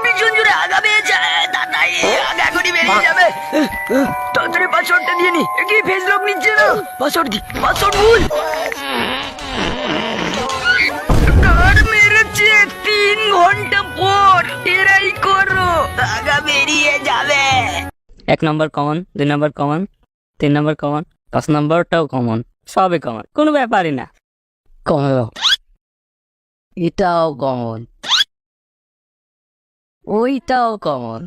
ভীষণ জোরে আগা পেয়ে যায়, তাড়াতাড়ি আগা করে বেরিয়ে যাবে। তাড়াতাড়ি পাসওয়ার্ডটা দিয়ে নি, কি ফেস লক নিচ্ছে না, পাসওয়ার্ড দি, পাসওয়ার্ড ভুল। কার মেরেছে 3 ঘন্টা পর, এরাই করো, আগা বেরিয়ে যাবে। 1 নম্বর কমন, 2 নম্বর কমন, 3 নম্বর কমন, 10 নম্বরটাও কমন, সবই কমন, কোনো ব্যাপারই না। কমন, এটাও কমন, ওইটাও কমন,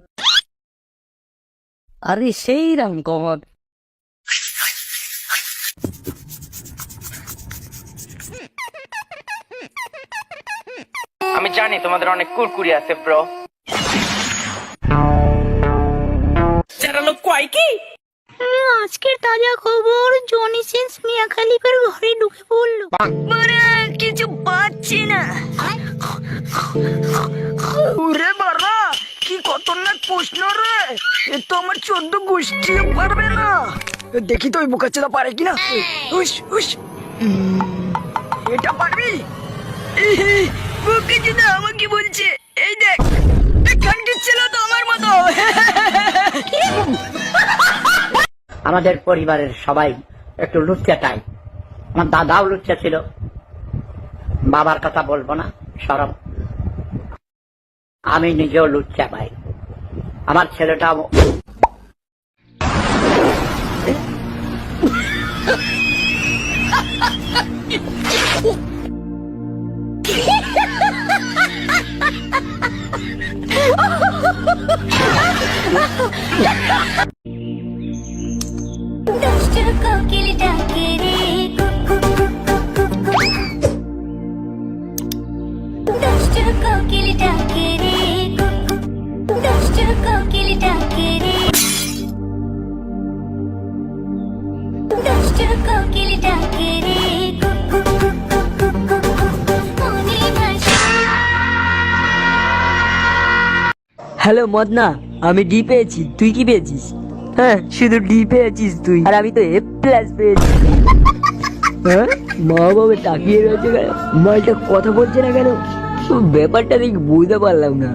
আরে সেই রাম কমন। আমি জানি তোমাদের অনেক কুরকুরি আছে ব্রো। যারা লোক কয় কি আজকের তাজা খবর, জনি সিন্স মিয়া খালিফার ঘরে ঢুকে পড়লো। মানে কিছু পাচ্ছি না। ওরে বাবা, কি খতরনাক প্রশ্ন রে, এ তো আমার 14 গোষ্ঠীও পারবে না। দেখি তো ওই বোকাচোদা পারে কিনা। উস উস, এটা পারবি? বোকাচোদা আমাকে বলছে, এই দেখ খানকির ছিল তো আমার মতো। আমাদের পরিবারের সবাই একটু লুচ্চা টাইপ। আমার দাদাও লুচ্চা ছিল, বাবার কথা বলবো না, সরব। আমি নিজেও লুচ্চা ভাই, আমার ছেলেটাও। দুষ্টু কোকিল ডাকে রে দুষ্টু কোকিল ডাকে রে দুষ্টু কোকিল ডাকে রে দুষ্টু কোকিল ডাকে রে মনে ভাসে। হ্যালো মদনা, আমি ডি পেয়েছি, তুই কি পেয়েছিস? হ্যাঁ, শুধু ডি পেয়েছিস তুই, আর আমি তো এ প্লাস পেয়েছি। হ্যাঁ, মা বাবা তাকিয়ে রয়েছে কেন, মালটা কথা বলছে না কেন, ব্যাপারটা দেখি বুঝতে পারলাম না।